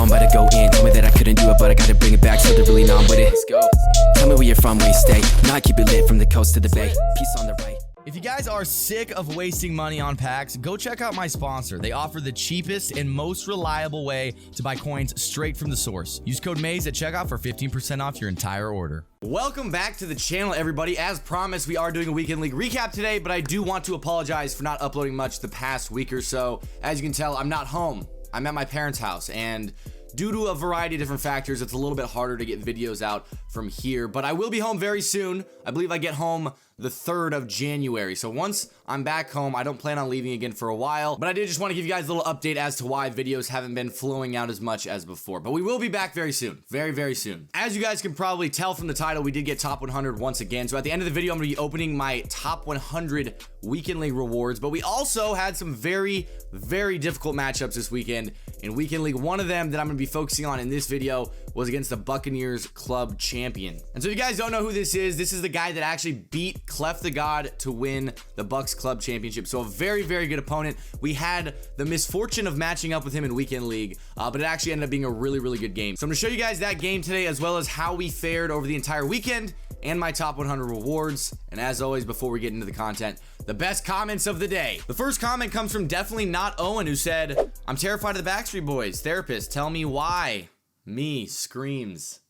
know I'm about to go in. Told me that I couldn't do it, but I gotta bring it back, so they're really on with it. Let's go. Tell me where you're from, where you stay. Now I keep it lit from the coast to the bay. Peace on the right. If you guys are sick of wasting money on packs, go check out my sponsor. They offer the cheapest and most reliable way to buy coins straight from the source. Use code MAZE at checkout for 15% off your entire order. Welcome back to the channel, everybody. As promised, we are doing a Weekend League recap today, but I do want to apologize for not uploading much the past week or so. As you can tell, I'm not home. I'm at my parents' house, and due to a variety of different factors, it's a little bit harder to get videos out from here, but I will be home very soon. I believe I get home the 3rd of January. So once I'm back home, I don't plan on leaving again for a while, but I did just want to give you guys a little update as to why videos haven't been flowing out as much as before, but we will be back very soon. Very, very soon. As you guys can probably tell from the title, we did get top 100 once again. So at the end of the video, I'm going to be opening my top 100 Weekend League rewards, but we also had some very, very difficult matchups this weekend in Weekend League. One of them that I'm going to be focusing on in this video was against the Buccaneers club champion. And so if you guys don't know who this is the guy that actually beat Clef the God to win the Bucks club championship. So a very, very good opponent. We had the misfortune of matching up with him in Weekend League, but it actually ended up being a really, really good game. So I'm going to show you guys that game today, as well as how we fared over the entire weekend and my top 100 rewards. And as always, before we get into the content, the best comments of the day. The first comment comes from Definitely Not Owen, who said, "I'm terrified of the Backstreet Boys. Therapist, tell me why." Me screams.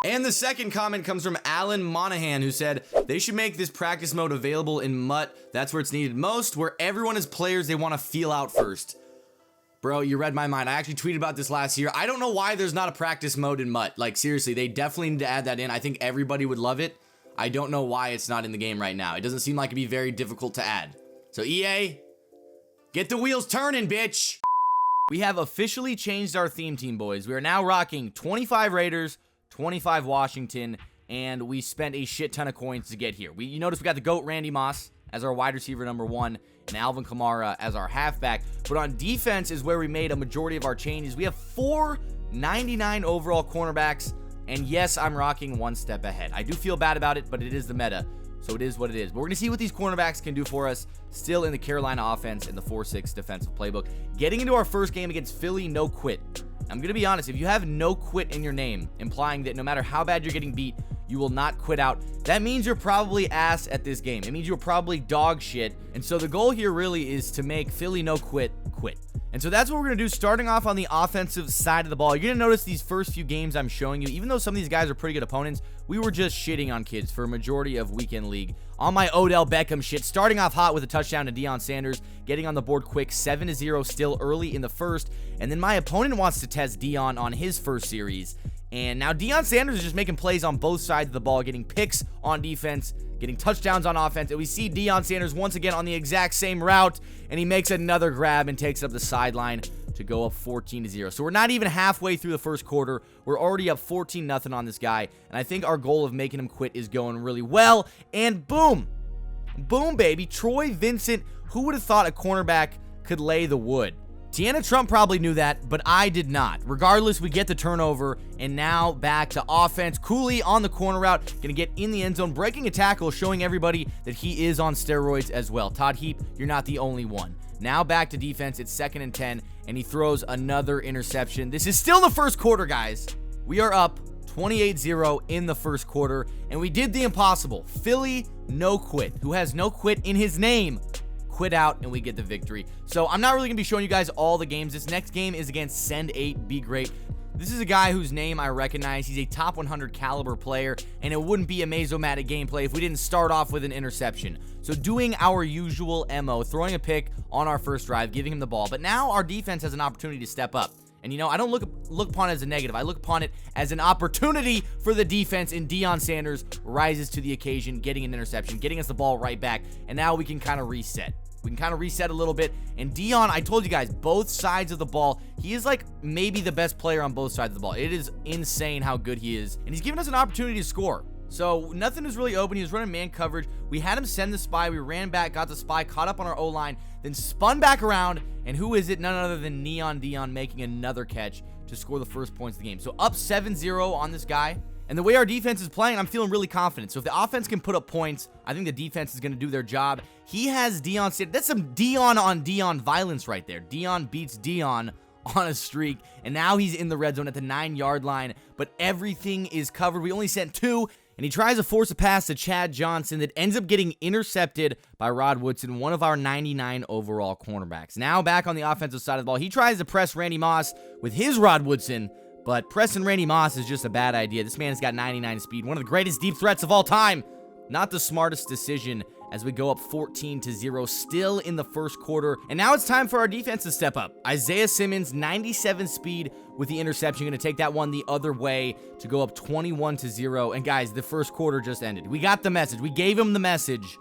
And the second comment comes from Alan Monahan, who said, "They should make this practice mode available in MUT. That's where it's needed most, where everyone is players they want to feel out first." Bro, you read my mind. I actually tweeted about this last year. I don't know why there's not a practice mode in MUT. Like, seriously, they definitely need to add that in. I think everybody would love it. I don't know why it's not in the game right now. It doesn't seem like it'd be very difficult to add. So EA, get the wheels turning, bitch. We have officially changed our theme team, boys. We are now rocking 25 Raiders, 25 Washington, and we spent a shit ton of coins to get here. You notice we got the GOAT Randy Moss as our wide receiver number 1 and Alvin Kamara as our halfback. But on defense is where we made a majority of our changes. We have 4 99 overall cornerbacks, and yes, I'm rocking one step ahead. I do feel bad about it, but it is the meta, so it is what it is. But we're going to see what these cornerbacks can do for us still in the Carolina offense in the 4-6 defensive playbook. Getting into our first game against Philly, no quit. I'm going to be honest, if you have no quit in your name, implying that no matter how bad you're getting beat, you will not quit out, that means you're probably ass at this game. It means you're probably dog shit. And so the goal here really is to make Philly no quit. And so that's what we're going to do, starting off on the offensive side of the ball. You're going to notice these first few games I'm showing you, even though some of these guys are pretty good opponents, we were just shitting on kids for a majority of Weekend League. On my Odell Beckham shit, starting off hot with a touchdown to Deion Sanders, getting on the board quick, 7-0 still early in the first. And then my opponent wants to test Deion on his first series. And now Deion Sanders is just making plays on both sides of the ball, getting picks on defense, getting touchdowns on offense. And we see Deion Sanders once again on the exact same route, and he makes another grab and takes up the sideline to go up 14-0. So we're not even halfway through the first quarter. We're already up 14-0 on this guy, and I think our goal of making him quit is going really well. And boom, baby, Troy Vincent. Who would have thought a cornerback could lay the wood? Tiana Trump probably knew that, but I did not. Regardless, we get the turnover, and now back to offense. Cooley on the corner route, gonna get in the end zone, breaking a tackle, showing everybody that he is on steroids as well. Todd Heap, you're not the only one. Now back to defense, it's 2nd and 10, and he throws another interception. This is still the first quarter, guys. We are up 28-0 in the first quarter, and we did the impossible. Philly no quit, who has no quit in his name, quit out, and we get the victory. So I'm not really gonna be showing you guys all the games. This next game is against Send 8 Be Great. This is a guy whose name I recognize. He's a top 100 caliber player, and it wouldn't be a Mazomatic gameplay if we didn't start off with an interception. So doing our usual MO, throwing a pick on our first drive, giving him the ball. But now our defense has an opportunity to step up. And you know, I don't look upon it as a negative. I look upon it as an opportunity for the defense, and Deion Sanders rises to the occasion, getting an interception, getting us the ball right back, and now we can kind of reset. We can kind of reset a little bit. And Deion, I told you guys, both sides of the ball, he is like maybe the best player on both sides of the ball. It is insane how good he is. And he's given us an opportunity to score. So nothing was really open. He was running man coverage. We had him send the spy. We ran back, got the spy, caught up on our O-line, then spun back around. And who is it? None other than Neon Deion making another catch to score the first points of the game. So up 7-0 on this guy. And the way our defense is playing, I'm feeling really confident. So if the offense can put up points, I think the defense is going to do their job. He has Dion. That's some Dion on Dion violence right there. Dion beats Dion on a streak. And now he's in the red zone at the 9-yard line. But everything is covered. We only sent 2. And he tries to force a pass to Chad Johnson that ends up getting intercepted by Rod Woodson, one of our 99 overall cornerbacks. Now back on the offensive side of the ball, he tries to press Randy Moss with his Rod Woodson. But pressing Randy Moss is just a bad idea. This man has got 99 speed, one of the greatest deep threats of all time. Not the smartest decision as we go up 14-0, still in the first quarter. And now it's time for our defense to step up. Isaiah Simmons, 97 speed with the interception. Going to take that one the other way to go up 21-0. And guys, the first quarter just ended. We got the message. We gave him the message.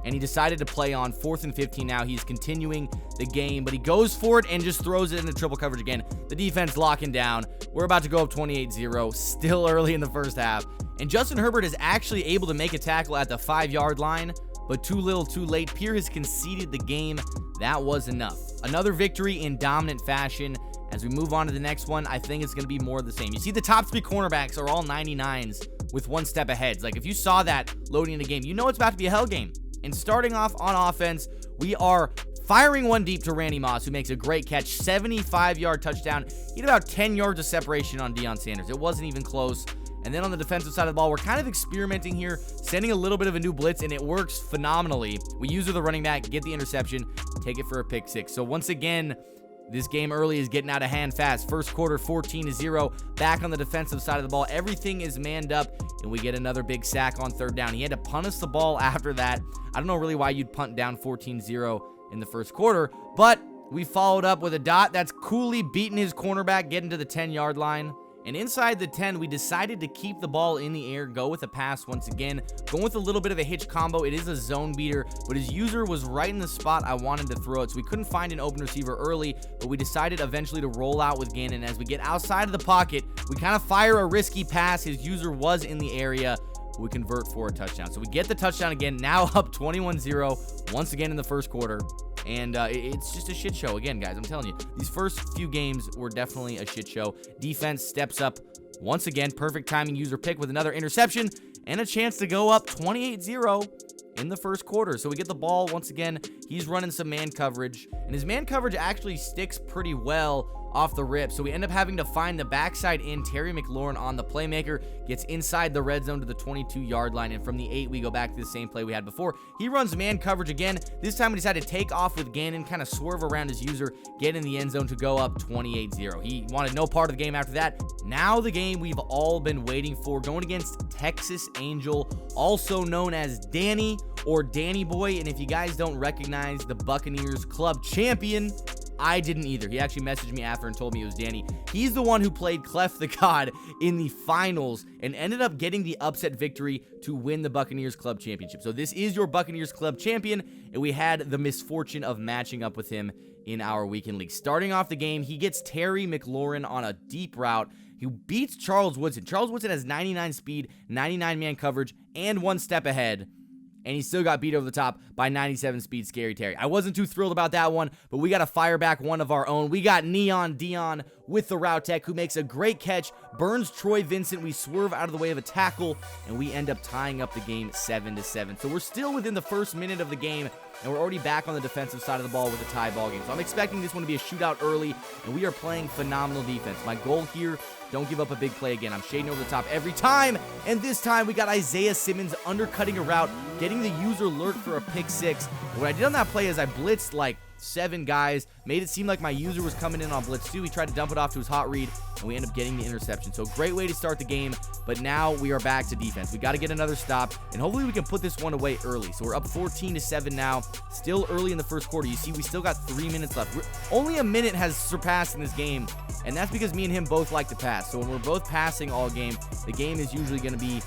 And he decided to play on 4th and 15 now. He's continuing the game, but he goes for it and just throws it into triple coverage again. The defense locking down. We're about to go up 28-0, still early in the first half. And Justin Herbert is actually able to make a tackle at the 5-yard line, but too little too late. Pierre has conceded the game. That was enough. Another victory in dominant fashion. As we move on to the next one, I think it's going to be more of the same. You see the top 3 cornerbacks are all 99s with 1 step ahead. Like if you saw that loading in the game, you know it's about to be a hell game. And starting off on offense, we are firing one deep to Randy Moss, who makes a great catch, 75-yard touchdown. He had about 10 yards of separation on Deion Sanders. It wasn't even close. And then on the defensive side of the ball, we're kind of experimenting here, sending a little bit of a new blitz, and it works phenomenally. We use the running back, get the interception, take it for a pick 6. So once again, this game early is getting out of hand fast. First quarter, 14-0. Back on the defensive side of the ball. Everything is manned up, and we get another big sack on 3rd down. He had to punt us the ball after that. I don't know really why you'd punt down 14-0 in the first quarter, but we followed up with a dot. That's Cooley beating his cornerback, getting to the 10-yard line. And inside the 10, we decided to keep the ball in the air, go with a pass once again, going with a little bit of a hitch combo. It is a zone beater, but his user was right in the spot I wanted to throw it, so we couldn't find an open receiver early, but we decided eventually to roll out with Gannon. As we get outside of the pocket, we kind of fire a risky pass. His user was in the area. We convert for a touchdown. So we get the touchdown again, now up 21-0, once again in the first quarter. And it's just a shit show again, guys. I'm telling you, these first few games were definitely a shit show. Defense steps up once again. Perfect timing user pick with another interception and a chance to go up 28-0 in the first quarter. So we get the ball once again. He's running some man coverage, and his man coverage actually sticks pretty well off the rip. So we end up having to find the backside in. Terry McLaurin on the playmaker gets inside the red zone to the 22-yard line, and from the 8 we go back to the same play we had before. He runs man coverage again. This time we decided to take off with Gannon, kind of swerve around his user, get in the end zone to go up 28-0. He wanted no part of the game after that. Now the game we've all been waiting for, going against Texas Angel, also known as Danny or Danny Boy. And if you guys don't recognize the Buccaneers club champion, I didn't either. He actually messaged me after and told me it was Danny. He's the one who played Clef the God in the finals and ended up getting the upset victory to win the Buccaneers Club Championship. So this is your Buccaneers Club champion, and we had the misfortune of matching up with him in our weekend league. Starting off the game, he gets Terry McLaurin on a deep route, who beats Charles Woodson. Charles Woodson has 99 speed, 99 man coverage, and 1 step ahead. And he still got beat over the top by 97 speed Scary Terry. I wasn't too thrilled about that one, but we got to fire back one of our own. We got Neon Dion with the route tech, who makes a great catch, burns Troy Vincent. We swerve out of the way of a tackle, and we end up tying up the game 7-7. So we're still within the first minute of the game, and we're already back on the defensive side of the ball with a tie ball game. So I'm expecting this one to be a shootout early, and we are playing phenomenal defense. My goal here, don't give up a big play again. I'm shading over the top every time, and this time we got Isaiah Simmons undercutting a route, getting the user lurk for a pick 6. What I did on that play is I blitzed like 7 guys, made it seem like my user was coming in on blitz 2. He tried to dump it off to his hot read, and we end up getting the interception. So great way to start the game, but now we are back to defense. We got to get another stop, and hopefully we can put this one away early. So we're up 14-7 now, still early in the first quarter. You see, we still got 3 minutes left. Only a minute has surpassed in this game, and that's because me and him both like to pass. So when we're both passing all game, the game is usually going to be,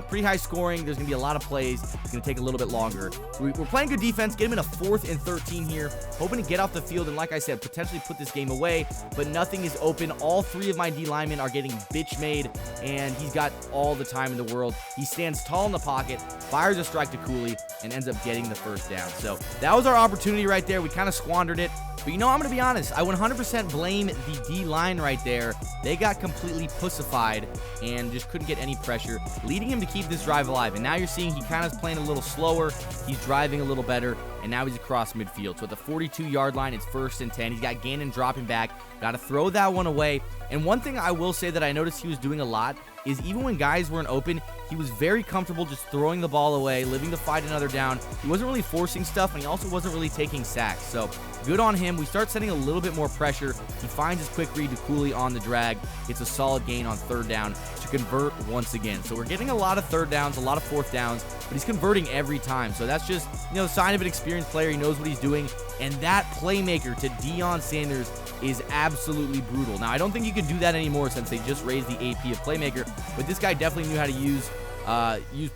pretty high scoring. There's going to be a lot of plays. It's going to take a little bit longer. So we're playing good defense, get him in a 4th and 13 here, hoping to get off the field and, like I said, potentially put this game away, but nothing is open. All 3 of my D linemen are getting bitch made, and he's got all the time in the world. He stands tall in the pocket, fires a strike to Cooley, and ends up getting the first down. So that was our opportunity right there. We kind of squandered it. But you know, I'm going to be honest. I 100% blame the D-line right there. They got completely pussified and just couldn't get any pressure, leading him to keep this drive alive. And now you're seeing he kind of is playing a little slower. He's driving a little better, and now he's across midfield. So at the 42-yard line, it's 1st and 10. He's got Gannon dropping back. Got to throw that one away. And one thing I will say that I noticed he was doing a lot is even when guys weren't open, he was very comfortable just throwing the ball away, living to fight another down. He wasn't really forcing stuff, and he also wasn't really taking sacks. So good on him. We start setting a little bit more pressure. He finds his quick read to Cooley on the drag. It's a solid gain on 3rd down to convert once again. So we're getting a lot of 3rd downs, a lot of 4th downs, but he's converting every time. So that's just, you know, a sign of an experienced player. He knows what he's doing. And that playmaker to Deion Sanders is absolutely brutal. Now, I don't think you can do that anymore since they just raised the AP of playmaker, but this guy definitely knew how to use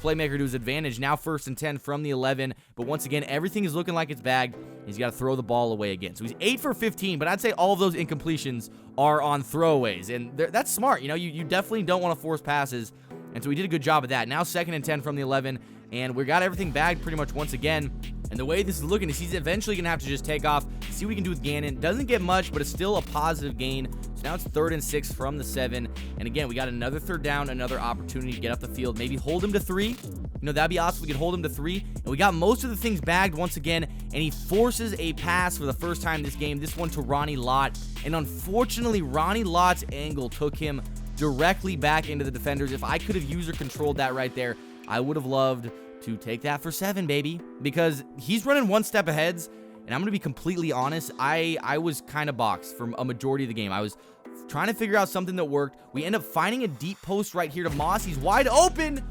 playmaker to his advantage. Now 1st and 10 from the 11, but once again, everything is looking like it's bagged. He's got to throw the ball away again. So he's 8 for 15, but I'd say all of those incompletions are on throwaways, and that's smart. You know, you definitely don't want to force passes, and so he did a good job of that. Now 2nd and 10 from the 11, and we got everything bagged pretty much once again. And the way this is looking is he's eventually going to have to just take off, see what he can do with Gannon. Doesn't get much, but it's still a positive gain. So now it's 3rd and 6 from the 7. And again, we got another 3rd down, another opportunity to get up the field. Maybe hold him to 3. You know, that'd be awesome. We could hold him to 3. And we got most of the things bagged once again. And he forces a pass for the first time this game. This one to Ronnie Lott. And unfortunately, Ronnie Lott's angle took him directly back into the defenders. If I could have user controlled that right there, I would have loved to take that for 7, baby, because he's running one step ahead, and I'm going to be completely honest, I was kind of boxed for a majority of the game. I was trying to figure out something that worked. We end up finding a deep post right here to Moss. He's wide open,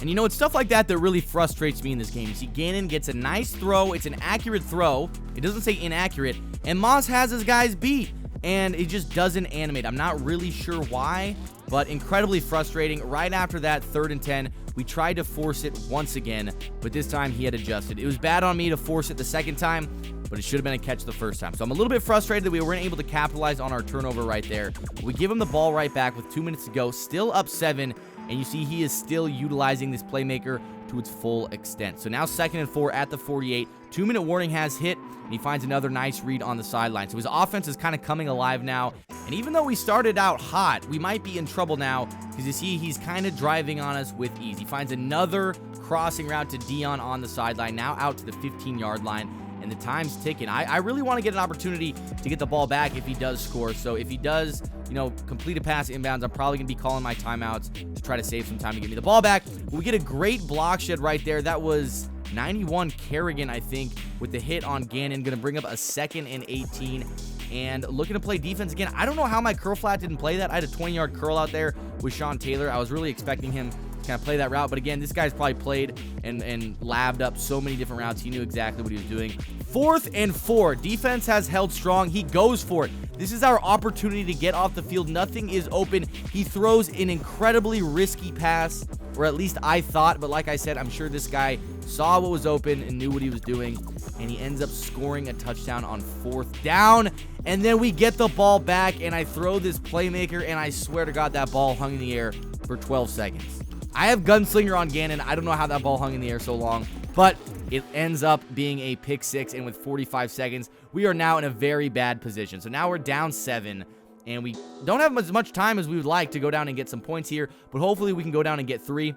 and you know, it's stuff like that that really frustrates me in this game. You see Gannon gets a nice throw. It's an accurate throw. It doesn't say inaccurate, and Moss has his guys beat, and it just doesn't animate. I'm not really sure why, but incredibly frustrating. Right after that 3rd and 10, we tried to force it once again, but this time he had adjusted. It was bad on me to force it the second time, but it should have been a catch the first time. So I'm a little bit frustrated that we weren't able to capitalize on our turnover right there. We give him the ball right back with 2 minutes to go, still up 7, and you see he is still utilizing this playmaker to its full extent. So now 2nd and 4 at the 48. 2-minute warning has hit, and he finds another nice read on the sideline. So his offense is kind of coming alive now. And even though we started out hot, we might be in trouble now because you see he's kind of driving on us with ease. He finds another crossing route to Deion on the sideline, now out to the 15-yard line. And the time's ticking. I really want to get an opportunity to get the ball back if he does score. So if he does, you know, complete a pass inbounds, I'm probably going to be calling my timeouts to try to save some time to get me the ball back. But we get a great block shed right there. That was 91 Kerrigan, I think, with the hit on Gannon. Going to bring up a 2nd and 18. And looking to play defense again. I don't know how my curl flat didn't play that. I had a 20-yard curl out there with Sean Taylor. I was really expecting him kind of play that route, but again, this guy's probably played and labbed up so many different routes. He knew exactly what he was doing. 4th and 4. Defense has held strong. He goes for it. This is our opportunity to get off the field. Nothing is open. He throws an incredibly risky pass, or at least I thought, but like I said, I'm sure this guy saw what was open and knew what he was doing, and he ends up scoring a touchdown on 4th down. And then we get the ball back, and I throw this playmaker, and I swear to God, that ball hung in the air for 12 seconds. I have Gunslinger on Gannon. I don't know how that ball hung in the air so long, but it ends up being a pick 6, and with 45 seconds, we are now in a very bad position. So now we're down 7, and we don't have as much time as we would like to go down and get some points here, but hopefully we can go down and get 3.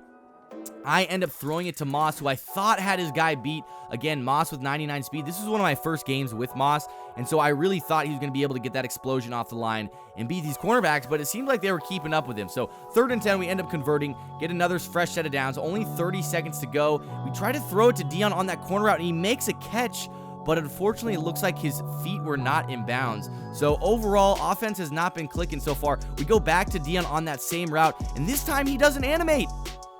I end up throwing it to Moss, who I thought had his guy beat. Again, Moss with 99 speed. This is one of my first games with Moss, and so I really thought he was going to be able to get that explosion off the line and beat these cornerbacks, but it seemed like they were keeping up with him. So 3rd and 10, we end up converting, get another fresh set of downs. Only 30 seconds to go. We try to throw it to Deion on that corner route, and he makes a catch, but unfortunately, it looks like his feet were not in bounds. So overall, offense has not been clicking so far. We go back to Deion on that same route, and this time he doesn't animate.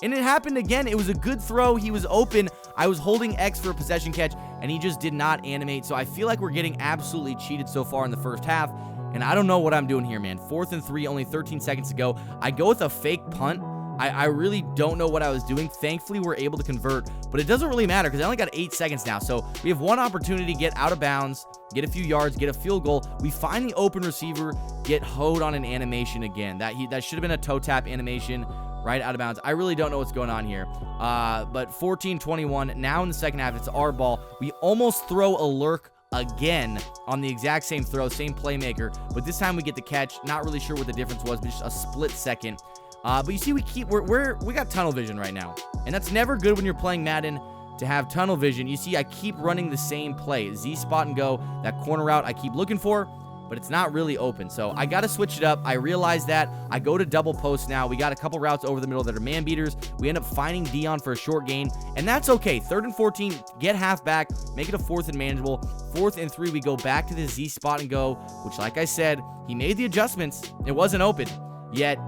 And it happened again. It was a good throw. He was open. I was holding X for a possession catch, and he just did not animate. So I feel like we're getting absolutely cheated so far in the first half, and I don't know what I'm doing here, man. 4th and 3, only 13 seconds to go. I go with a fake punt. I really don't know what I was doing. Thankfully, we're able to convert, but it doesn't really matter because I only got 8 seconds now. So we have one opportunity to get out of bounds, get a few yards, get a field goal. We find the open receiver, get hoed on an animation again. That should have been a toe tap animation. Right out of bounds. I really don't know what's going on here. But 14-21. Now in the second half, it's our ball. We almost throw a lurk again on the exact same throw, same playmaker, but this time we get the catch. Not really sure what the difference was, but just a split second. But you see, we got tunnel vision right now, and that's never good when you're playing Madden to have tunnel vision. You see, I keep running the same play, Z spot and go, that corner route I keep looking for, but it's not really open. So I got to switch it up. I realize that. I go to double post now. We got a couple routes over the middle that are man beaters. We end up finding Dion for a short gain, and that's okay. 3rd and 14, get half back, make it a 4th and manageable. 4th and 3, we go back to the Z spot and go, which, like I said, he made the adjustments. It wasn't open, yet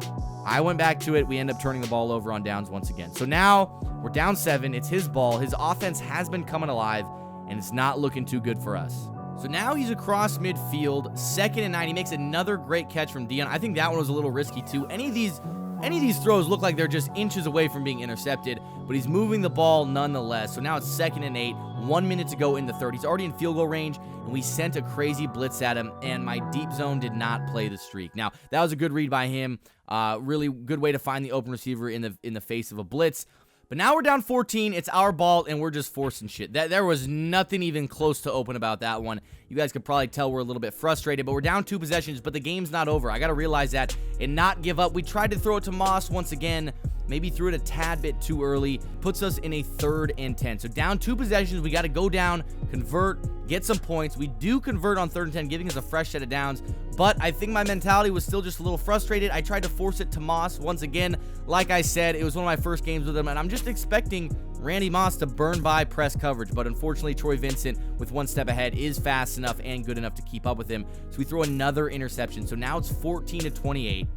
I went back to it. We end up turning the ball over on downs once again. So now we're down 7. It's his ball. His offense has been coming alive, and it's not looking too good for us. So now he's across midfield, 2nd and 9. He makes another great catch from Dion. I think that one was a little risky too. Any of these throws look like they're just inches away from being intercepted, but he's moving the ball nonetheless. So now it's 2nd and 8, 1 minute to go in the third. He's already in field goal range, and we sent a crazy blitz at him, and my deep zone did not play the streak. Now, that was a good read by him. Really good way to find the open receiver in the face of a blitz. But now we're down 14. It's our ball, and we're just forcing shit. There was nothing even close to open about that one. You guys could probably tell we're a little bit frustrated, but we're down 2 possessions, but the game's not over. I got to realize that and not give up. We tried to throw it to Moss once again. Maybe threw it a tad bit too early. Puts us in a 3rd and 10. So down 2 possessions. We got to go down, convert, get some points. We do convert on 3rd and 10, giving us a fresh set of downs. But I think my mentality was still just a little frustrated. I tried to force it to Moss once again. Like I said, it was one of my first games with him, and I'm just expecting Randy Moss to burn by press coverage. But unfortunately, Troy Vincent, with 1 step ahead, is fast enough and good enough to keep up with him. So we throw another interception. So now it's 14-28.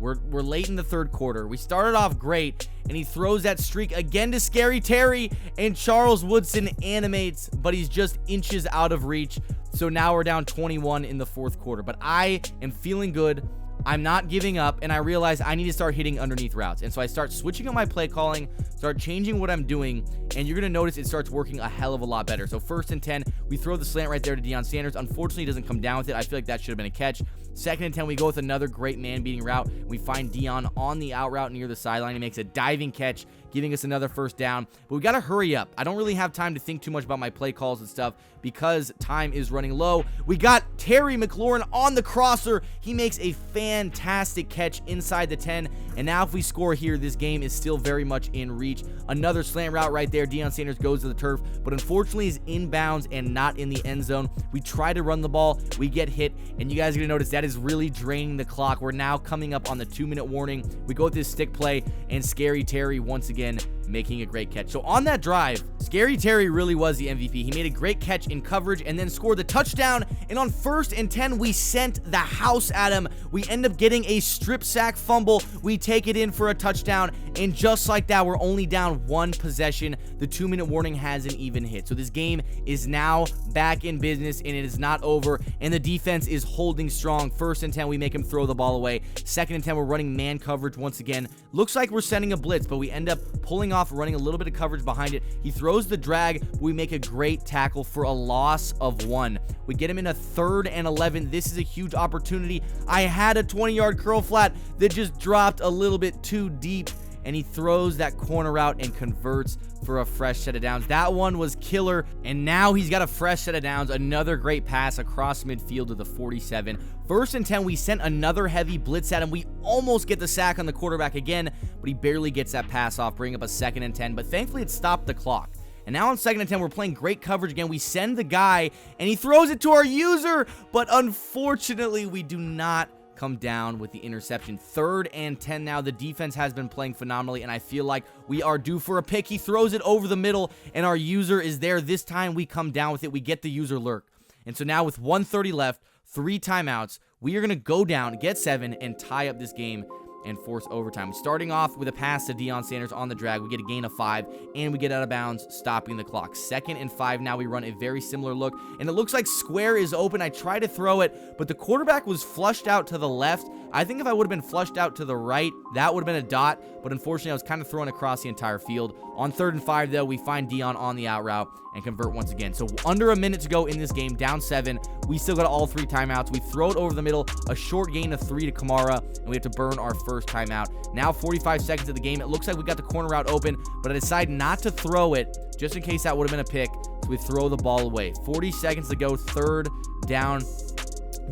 We're late in the 3rd quarter. We started off great, and he throws that streak again to Scary Terry, and Charles Woodson animates, but he's just inches out of reach. So now we're down 21 in the 4th quarter. But I am feeling good. I'm not giving up, and I realize I need to start hitting underneath routes. And so I start switching up my play calling, start changing what I'm doing, and you're going to notice it starts working a hell of a lot better. So 1st and 10, we throw the slant right there to Deion Sanders. Unfortunately, he doesn't come down with it. I feel like that should have been a catch. 2nd and 10, we go with another great man-beating route. We find Dion on the out route near the sideline. He makes a diving catch, giving us another 1st down. But we got to hurry up. I don't really have time to think too much about my play calls and stuff because time is running low. We got Terry McLaurin on the crosser. He makes a fantastic catch inside the 10. And now if we score here, this game is still very much in reach. Another slant route right there. Deion Sanders goes to the turf, but unfortunately is inbounds and not in the end zone. We try to run the ball. We get hit, and you guys are going to notice that is really draining the clock. We're now coming up on the 2-minute warning. We go with this stick play, and Scary Terry once again making a great catch. So on that drive, Scary Terry really was the MVP. He made a great catch in coverage and then scored the touchdown. And on 1st and 10, we sent the house at him. We end up getting a strip sack fumble. We take it in for a touchdown. And just like that, we're only down 1 possession. The 2-minute warning hasn't even hit. So this game is now back in business, and it is not over. And the defense is holding strong. 1st and 10, we make him throw the ball away. 2nd and 10, we're running man coverage once again. Looks like we're sending a blitz, but we end up pulling off, running a little bit of coverage behind it. He throws the drag, but we make a great tackle for a loss of 1. We get him in a 3rd and 11. This is a huge opportunity. I had a 20-yard curl flat that just dropped a little bit too deep, and he throws that corner out and converts for a fresh set of downs. That one was killer, and now he's got a fresh set of downs. Another great pass across midfield to the 47. 1st and 10, we sent another heavy blitz at him. We almost get the sack on the quarterback again, but he barely gets that pass off, bringing up a 2nd and 10, but thankfully it stopped the clock. And now on 2nd and 10, we're playing great coverage again. We send the guy, and he throws it to our user, but unfortunately, we do not come down with the interception. 3rd and 10 now. The defense has been playing phenomenally, and I feel like we are due for a pick. He throws it over the middle, and our user is there. This time, we come down with it. We get the user lurk. And so now with 1:30 left, 3 timeouts, we are going to go down, get 7, and tie up this game and force overtime. Starting off with a pass to Deion Sanders on the drag. We get a gain of 5, and we get out of bounds, stopping the clock. 2nd and 5 now. We run a very similar look, and it looks like square is open. I try to throw it, but the quarterback was flushed out to the left. I think if I would have been flushed out to the right, that would have been a dot, but unfortunately, I was kind of thrown across the entire field. On 3rd and 5, though, we find Deion on the out route and convert once again. So under a minute to go in this game, down 7. We still got all 3 timeouts. We throw it over the middle, a short gain of 3 to Kamara, and we have to burn our first timeout. Now 45 seconds of the game. It looks like we got the corner route open, but I decide not to throw it just in case that would have been a pick. So we throw the ball away. 40 seconds to go, third down.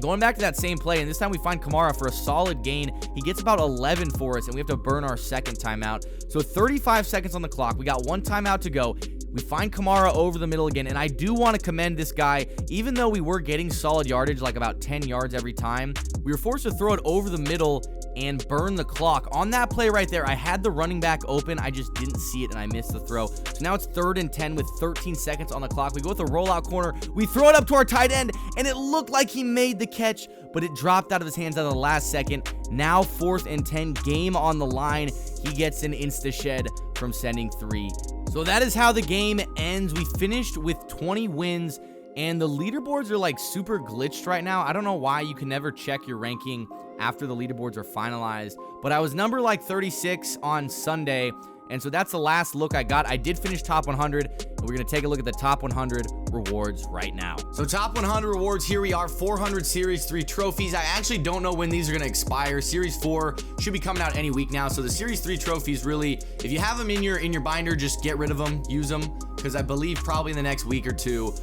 Going back to that same play, and this time we find Kamara for a solid gain. He gets about 11 for us, and we have to burn our second timeout. So 35 seconds on the clock. We got one timeout to go. We find Kamara over the middle again, and I do want to commend this guy. Even though we were getting solid yardage, like about 10 yards every time, we were forced to throw it over the middle and burn the clock. On that play right there, I had the running back open. I just didn't see it, and I missed the throw. So now it's 3rd and 10 with 13 seconds on the clock. We go with a rollout corner. We throw it up to our tight end, and it looked like he made the catch, but it dropped out of his hands at the last second. Now 4th and 10, game on the line. He gets an insta-shed from sending 3. So that is how the game ends. We finished with 20 wins, and the leaderboards are like super glitched right now. I don't know why. You can never check your ranking after the leaderboards are finalized, but I was number like 36 on Sunday, and so that's the last look I got. I did finish top 100, and we're going to take a look at the top 100 rewards right now. So top 100 rewards, here we are, 400 Series 3 trophies. I actually don't know when these are going to expire. Series 4 should be coming out any week now, so the Series 3 trophies really, if you have them in your binder, just get rid of them, use them, because I believe probably in the next week or two,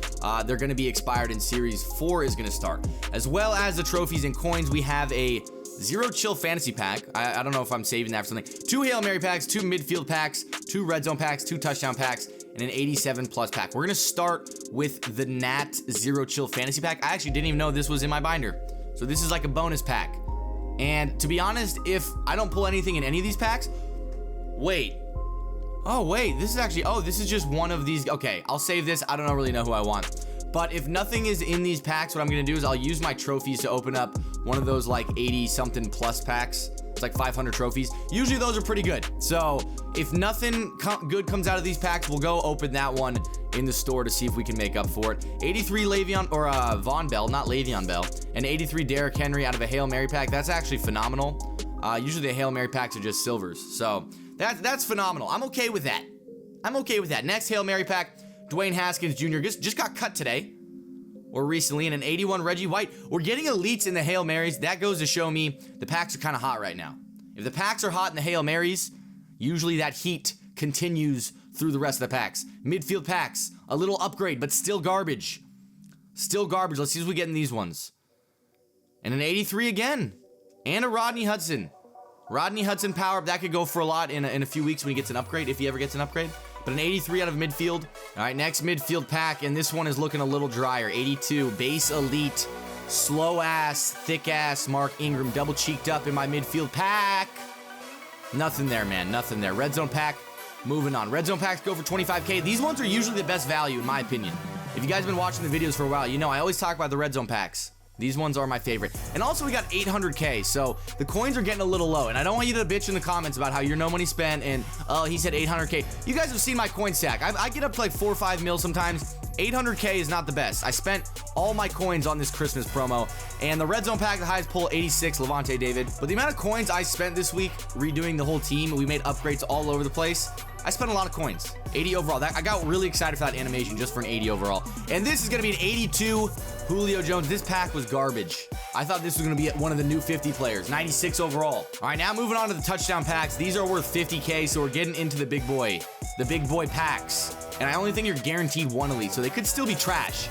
they're going to be expired and Series 4 is going to start. As well as the trophies and coins, we have a Zero Chill Fantasy Pack. I don't know if I'm saving that for something. 2 Hail Mary packs, 2 midfield packs, 2 red zone packs, 2 touchdown packs, and an 87 plus pack. We're going to start with the Nat Zero Chill Fantasy Pack. I actually didn't even know this was in my binder. So this is like a bonus pack. And to be honest, if I don't pull anything in any of these packs, wait. Oh, wait, this is actually, oh, this is just one of these. Okay, I'll save this. I don't really know who I want. But if nothing is in these packs, what I'm going to do is I'll use my trophies to open up one of those like 80 something plus packs. It's like 500 trophies. Usually those are pretty good. So if nothing good comes out of these packs, we'll go open that one in the store to see if we can make up for it. 83 Le'Veon, or Von Bell, not Le'Veon Bell, and 83 Derrick Henry out of a Hail Mary pack. That's actually phenomenal. Usually the Hail Mary packs are just silvers. So that's phenomenal. I'm okay with that. I'm okay with that. Next Hail Mary pack, Dwayne Haskins Jr. just got cut today, or recently, in an 81 Reggie White. We're getting elites in the Hail Marys. That goes to show me the packs are kind of hot right now. If the packs are hot in the Hail Marys, usually that heat continues through the rest of the packs. Midfield packs, a little upgrade, but still garbage. Still garbage. Let's see if we get in these ones. And an 83 again. And a Rodney Hudson. Rodney Hudson power up. That could go for a lot in a few weeks when he gets an upgrade, if he ever gets an upgrade. But an 83 out of midfield. All right, next midfield pack, and this one is looking a little drier. 82, base elite, slow ass, thick ass Mark Ingram, double cheeked up in my midfield pack. Nothing there, man, nothing there. Red zone pack, moving on. Red zone packs go for 25K. These ones are usually the best value, in my opinion. If you guys have been watching the videos for a while, you know I always talk about the red zone packs. These ones are my favorite. And also we got 800K, so the coins are getting a little low. And I don't want you to bitch in the comments about how you're no money spent and, oh, he said 800K. You guys have seen my coin stack. I get up to like 4 or 5 mil sometimes. 800K is not the best. I spent all my coins on this Christmas promo. And the red zone pack, the highest pull, 86, Levante David. But the amount of coins I spent this week redoing the whole team, we made upgrades all over the place. I spent a lot of coins. 80 overall. I got really excited for that animation just for an 80 overall. And this is going to be an 82 Julio Jones. This pack was garbage. I thought this was going to be one of the new 50 players. 96 overall. All right, now moving on to the touchdown packs. These are worth 50K, so we're getting into the big boy packs. And I only think you're guaranteed one elite, so they could still be trash.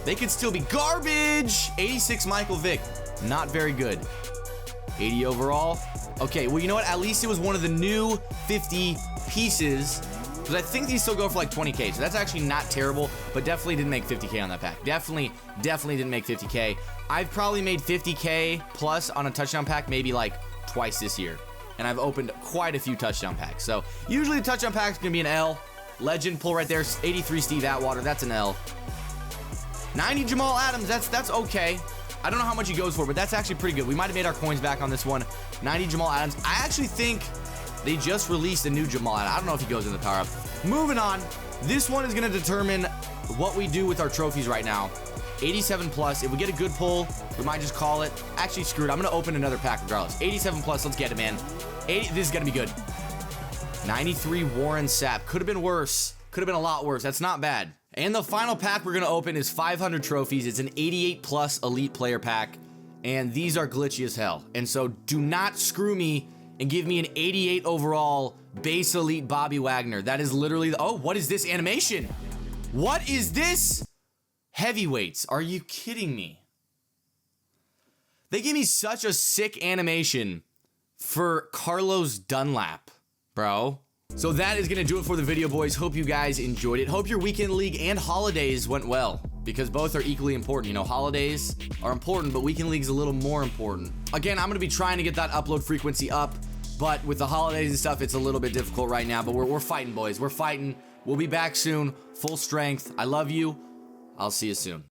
They could still be garbage. 86 Michael Vick. Not very good. 80 overall. Okay, well, you know what? At least it was one of the new 50 pieces, because I think these still go for like 20K, so that's actually not terrible, but definitely didn't make 50K on that pack. Definitely didn't make 50K. I've probably made 50K plus on a touchdown pack maybe like twice this year, and I've opened quite a few touchdown packs. So usually the touchdown pack is going to be an L. Legend pull right there, 83 Steve Atwater, that's an L. 90 Jamal Adams, that's okay. I don't know how much he goes for, but that's actually pretty good. We might have made our coins back on this one. 90 Jamal Adams. I actually think they just released a new Jamal Adams. I don't know if he goes in the power up. Moving on. This one is going to determine what we do with our trophies right now. 87 plus. If we get a good pull, we might just call it. Actually, screw it. I'm going to open another pack regardless. 87 plus. Let's get it, man. This is going to be good. 93 Warren Sapp. Could have been worse. Could have been a lot worse. That's not bad. And the final pack we're going to open is 500 trophies. It's an 88 plus elite player pack. And these are glitchy as hell. And so do not screw me and give me an 88 overall base elite Bobby Wagner. That is literally, oh, what is this animation? What is this? Heavyweights. Are you kidding me? They gave me such a sick animation for Carlos Dunlap, bro. So that is gonna do it for the video, boys. Hope you guys enjoyed it. Hope your weekend league and holidays went well, because both are equally important. You know, holidays are important, but weekend league is a little more important. Again, I'm gonna be trying to get that upload frequency up, but with the holidays and stuff, it's a little bit difficult right now, but we're fighting, boys. We're fighting. We'll be back soon, full strength. I love you. I'll see you soon.